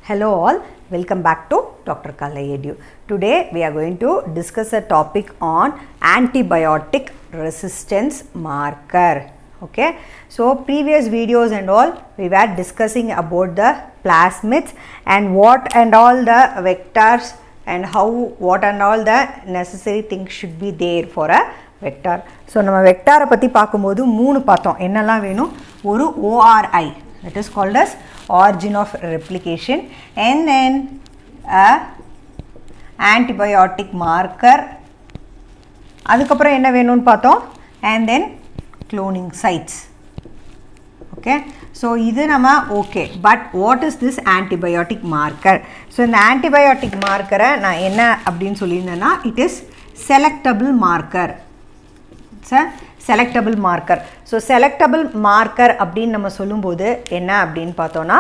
Hello all, welcome back to Dr. Kala Edu. Today we are going to discuss a topic on antibiotic resistance marker. Okay, so previous videos and all we were discussing about the plasmids and what and all the vectors and how what and all the necessary things should be there for a vector. So நம்ம வெக்டாரை பற்றி பார்க்கும்போது மூணு பார்த்தோம். என்னெல்லாம் வேணும்? ஒரு ORI, that is called as origin of replication, and then a antibiotic marker, அதுக்கப்புறம் என்ன வேணும்னு பார்த்தோம், and then cloning sites. Okay, so இது நம்ம okay, but what is this antibiotic marker? So இந்த antibiotic marker நான் என்ன அப்படின்னு சொல்லியிருந்தேன்னா, it is selectable marker. It's a selectable marker. So selectable marker அப்படின்னு நம்ம சொல்லும்போது என்ன அப்படின்னு பார்த்தோன்னா,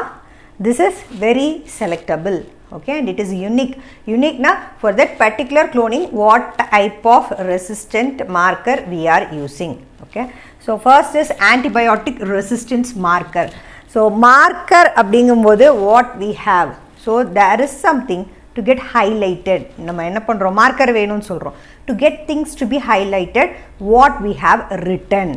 this is very selectable. Okay, and it is unique na for that particular cloning what type of resistant marker we are using. Okay, so first is antibiotic resistance marker. So marker அப்படிங்கும்போது what we have, so there is something to get highlighted. நம்ம என்ன பண்றோம், marker வேணும்னு சொல்றோம், to get things to be highlighted what we have written.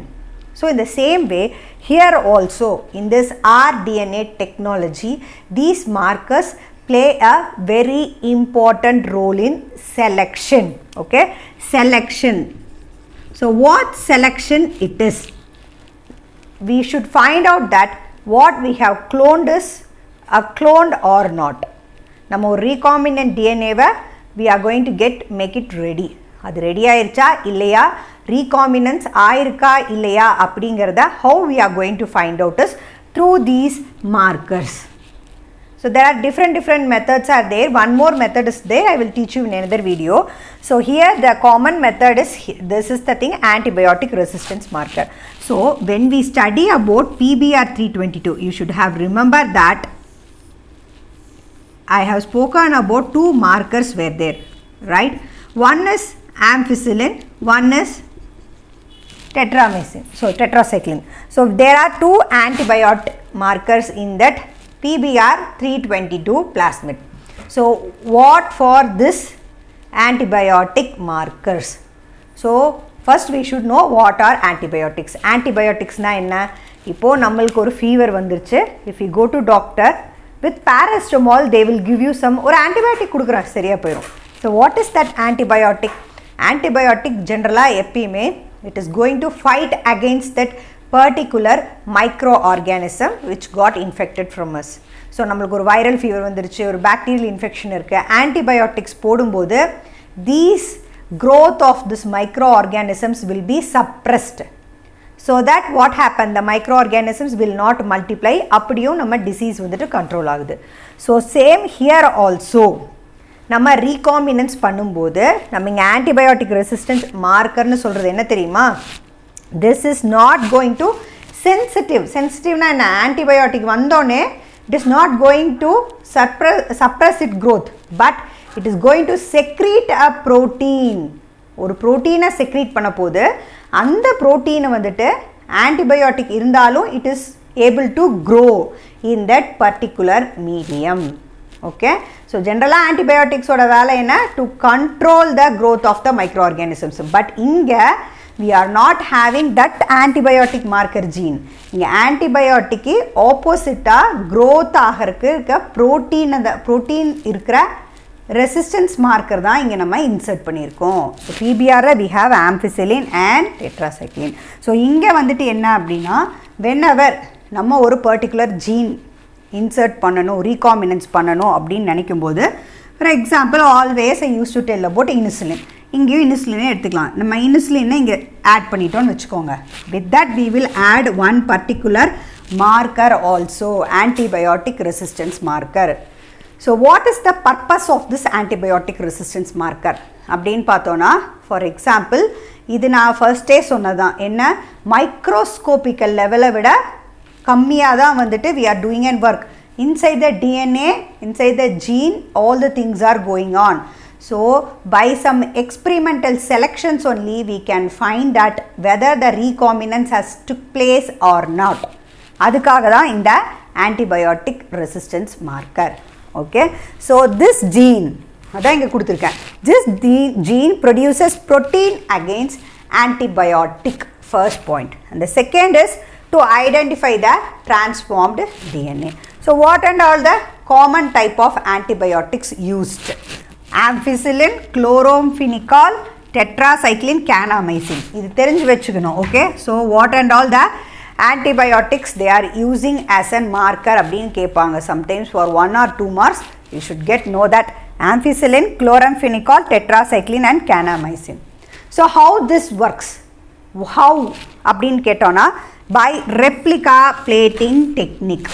So in the same way here also in this rDNA technology, these markers play a very important role in selection. Okay, selection. So what selection it is, we should find out that what we have cloned is a cloned or not. நம்ம ஒரு recombinant DNA-வை we are going to make it ready. அது ready ஆயிருச்சா இல்லையா, recombinance ஆயிருக்கா இல்லையா அப்படிங்கிறத how we are going to find out is through these markers. So there are different methods are there. One more method is there, I will teach you in another video. So here the common method is, this is the thing, antibiotic resistance marker. So when we study about PBr322, you should have remember that I have spoken about two markers were there, right? One is ampicillin, one is tetramycin, so tetracycline. So there are two antibiotic markers in that PBr322 plasmid. So what for this antibiotic markers? So first we should know what are antibiotics. Antibiotics na enna, இப்போ நம்மளுக்கு ஒரு fever வந்துருச்சு, if you go to doctor with paracetamol they will give you some ஒரு antibiotic கொடுக்குறாங்க, சரியா போயிடும். So what is that antibiotic? Antibiotic generally எப்பயுமே it is going to fight against that particular microorganism which got infected from us. So நம்மளுக்கு ஒரு viral fever வந்துருச்சு, ஒரு bacterial infection இருக்கு, antibiotics போடும்போது these growth of this microorganisms will be suppressed. So that what happened, the microorganisms will not multiply, அப்படியும் நம்ம disease வந்துட்டு control ஆகுது. So same here also, நம்ம recombinance பண்ணும்போது நம்ம இங்கே antibiotic resistance markerன்னு சொல்கிறது என்ன தெரியுமா, this is not going to sensitiveனா என்ன, antibiotic வந்தோடனே it is not going to suppress its growth, but it is going to secrete a protein. ஒரு ப்ரோட்டீனை செக்ரீட் பண்ண போது அந்த ப்ரோட்டீனை வந்துட்டு ஆன்டிபயோட்டிக் இருந்தாலும் it is able to grow in that particular medium. Okay, so generally antibiotics ஓட வேலை என்ன, to control the growth of the microorganisms, but இங்க we are not having that antibiotic marker gene. இங்க antibiotic opposite growth ஆகிறதுக்கு இருக்க protein இருக்கிற resistance marker தான் இங்க நம்ம இன்சர்ட் பண்ணியிருக்கோம். So PBR we have ampicillin and tetracycline. So இங்க வந்துட்டு என்ன அப்படின்னா, whenever நம்ம ஒரு particular gene insert பண்ணணும், recombinance பண்ணணும் அப்படின்னு நினைக்கும்போது, for example always I used to tell about insulin. இங்கேயும் இன்சுலினை எடுத்துக்கலாம், நம்ம இன்சுலினை இங்கே ஆட் பண்ணிட்டோம்னு வச்சுக்கோங்க. with that we will add one particular marker also, antibiotic resistance marker. So what is the purpose of this antibiotic resistance marker அப்படின்னு பார்த்தோன்னா, for example இது நான் ஃபர்ஸ்டே சொன்னதான், என்ன மைக்ரோஸ்கோபிக்கல் லெவலை விட கம்மியாக தான் வந்துட்டு we are doing an work inside the DNA, inside the gene, all the things are going on. So by some experimental selections only we can find that whether the recombinance has took place or not. அதுக்காக தான் இந்த antibiotic resistance marker. Okay, so this gene அதான் இங்க கொடுத்திருக்கேன். This gene produces protein against antibiotic, first point, and the second is to identify the transformed DNA. So what and all the common type of antibiotics used? Ampicillin, chloramphenicol, tetracycline, kanamycin. இது தெரிஞ்சு வெச்சுக்கணும். Okay, so what and all the antibiotics they are using as a marker அப்படினு கேட்பாங்க. Sometimes for 1 or 2 marks you should know that ampicillin, chloramphenicol, tetracycline and kanamycin. So how this works? How அப்படினு கேட்டோம்னா by replica plating technique.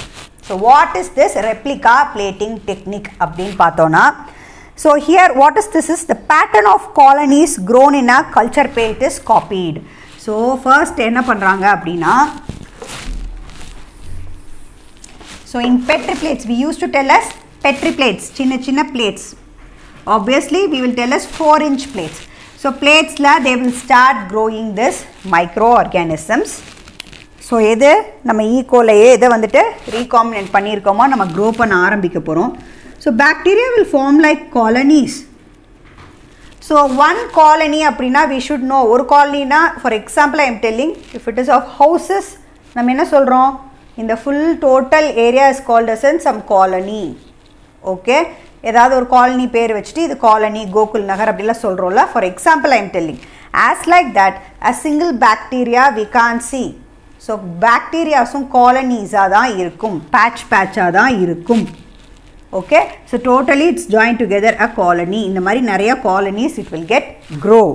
So what is this replica plating technique அப்படினு பார்த்தோம்னா, so here what is this is the pattern of colonies grown in a culture plate is copied. So first என்ன பண்றாங்க அப்படினா, so in Petri plates we used to tell us Petri plates, chinna plates, obviously we will tell us 4-inch plates. So plates la they will start growing this microorganisms. So எது நம்ம ஈகோலையே இதை வந்துட்டு recombinant பண்ணியிருக்கோமோ நம்ம grow பண்ண ஆரம்பிக்க போகிறோம். So bacteria will form like colonies. So one colony அப்படின்னா we should know, ஒரு colonyனா for example I am telling if it is of houses நம்ம என்ன சொல்கிறோம், இந்த full total area is called as some colony. Okay, ஏதாவது ஒரு colony பேர் வச்சுட்டு இது காலனி கோகுல் நகர் அப்படிலாம் சொல்கிறோம்ல. For example I am telling as like that a single bacteria we can't see. So bacteriasum colonies-ஆ தான் இருக்கும், patch-ஆ தான் இருக்கும். Okay, so totally it's joined together a colony. இந்த மாதிரி நிறைய colonies it will get grow.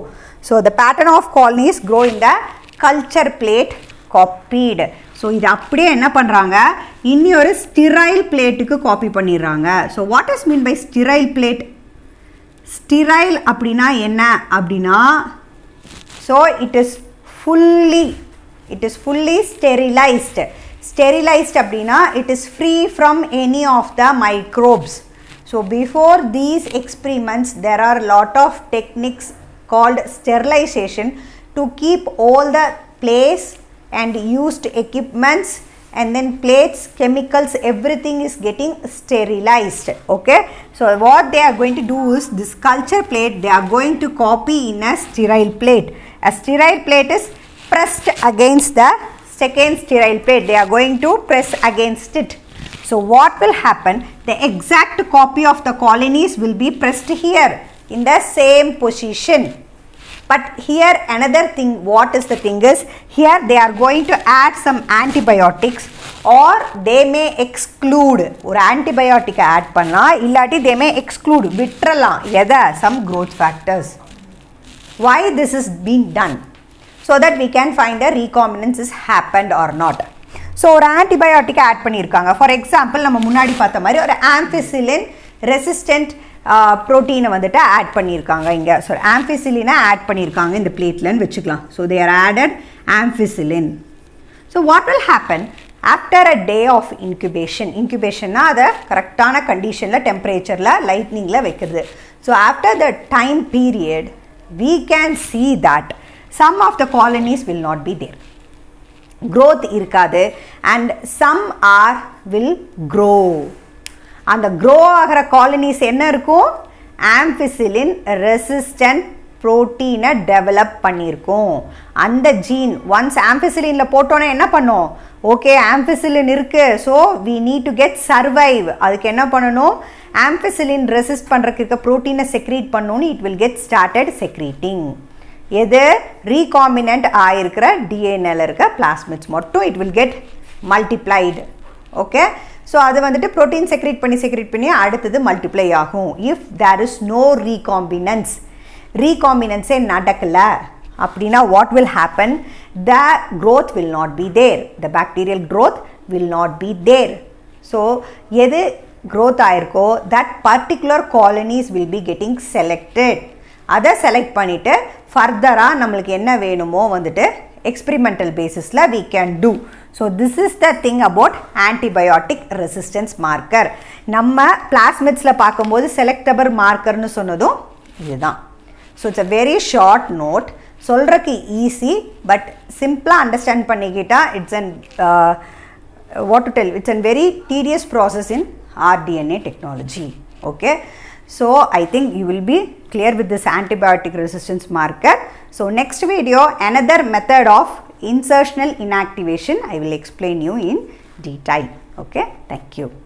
So the pattern of colonies grow in the culture plate copied. So இது அப்படியே என்ன பண்ணுறாங்க, இன்னொரு ஸ்டிரைல் பிளேட்டுக்கு காப்பி பண்ணிடுறாங்க. So what is mean by sterile plate? Sterile அப்படின்னா என்ன அப்படின்னா, so it is fully sterilised. Sterilised அப்படின்னா it is free from any of the microbes. So before these experiments there are lot of techniques called sterilisation to keep all the place and used equipments and then plates, chemicals, everything is getting sterilized. Okay, so what they are going to do is this culture plate they are going to copy in a sterile plate. A sterile plate is pressed against the second sterile plate. They are going to press against it. So what will happen, the exact copy of the colonies will be pressed here in the same position. But here another thing, what is the thing is, here they are going to add some antibiotics or they may exclude. ஒரு antibiotic add பண்ணலாம், இல்லாட்டி they may exclude, விட்டுறலாம். எதை? some growth factors. Why this is being done? So that we can find a recombinance is happened or not. So ஒரு antibiotic add பண்ணியிருக்காங்க. For example நம்ம முன்னாடி பார்த்த மாதிரி ஒரு ampicillin resistant ப்ரோட்டீனை வந்துட்டு ஆட் பண்ணியிருக்காங்க இங்கே. ஸோ ஆம்பிசிலினை ஆட் பண்ணியிருக்காங்க இந்த பிளேட்லன்னு வச்சுக்கலாம். So they are added ampicillin. So what will happen after a day of இன்குபேஷன்னா அதை கரெக்டான கண்டிஷனில் டெம்பரேச்சரில் லைட்னிங்கில் வைக்கிறது. So after the time period we can see that some of the colonies will not be there, growth இருக்காது, and some will grow. அந்த grow ஆகிற காலனிஸ் என்ன இருக்கும், ஆம்பிசிலின் ரெசிஸ்டன்ட் ப்ரோட்டீனை டெவலப் பண்ணியிருக்கும். அந்த ஜீன் ஒன்ஸ் ஆம்பிசிலினில் போட்டோன்னே என்ன பண்ணோம், ஓகே ஆம்பிசிலின் இருக்குது, so we need to get survive. அதுக்கு என்ன பண்ணணும், ஆம்பிசிலின் ரெசிஸ்ட் பண்ணுறதுக்கு இருக்க ப்ரோட்டீனை செக்ரீட் பண்ணணும்னு it will get started secreting. எது ரீகாம்பினன்ட் ஆகிருக்கிற டிஎன்ஏல இருக்க பிளாஸ்மிட்ஸ் மட்டும் it will get multiplied. Okay, so அது வந்துட்டு ப்ரோட்டீன் செக்ரேட் பண்ணி அடுத்தது மல்டிப்ளை ஆகும். இஃப் தேர் இஸ் நோ ரீகாம்பினன்ஸே நடக்கலை அப்படின்னா what will happen, the growth will not be there, the bacterial growth will not be there. So எது growth ஆயிருக்கோ that particular colonies will be getting selected. அதை select பண்ணிவிட்டு ஃபர்தராக நம்மளுக்கு என்ன வேணுமோ வந்துட்டு experimental basisல we can do. So this is the thing about antibiotic resistance marker. நம்ம plasmidsல பார்க்கும்போது selectable markerனு சொன்னதும் இதுதான். So it's a very short note, சொல்றதுக்கு easy but simple understand பண்ணிக்கிட்டா it's an what to tell, it's a very tedious process in rDNA technology. Okay. So, I think you will be clear with this antibiotic resistance marker. So, next video another method of insertional inactivation I will explain you in detail. Okay. Thank you.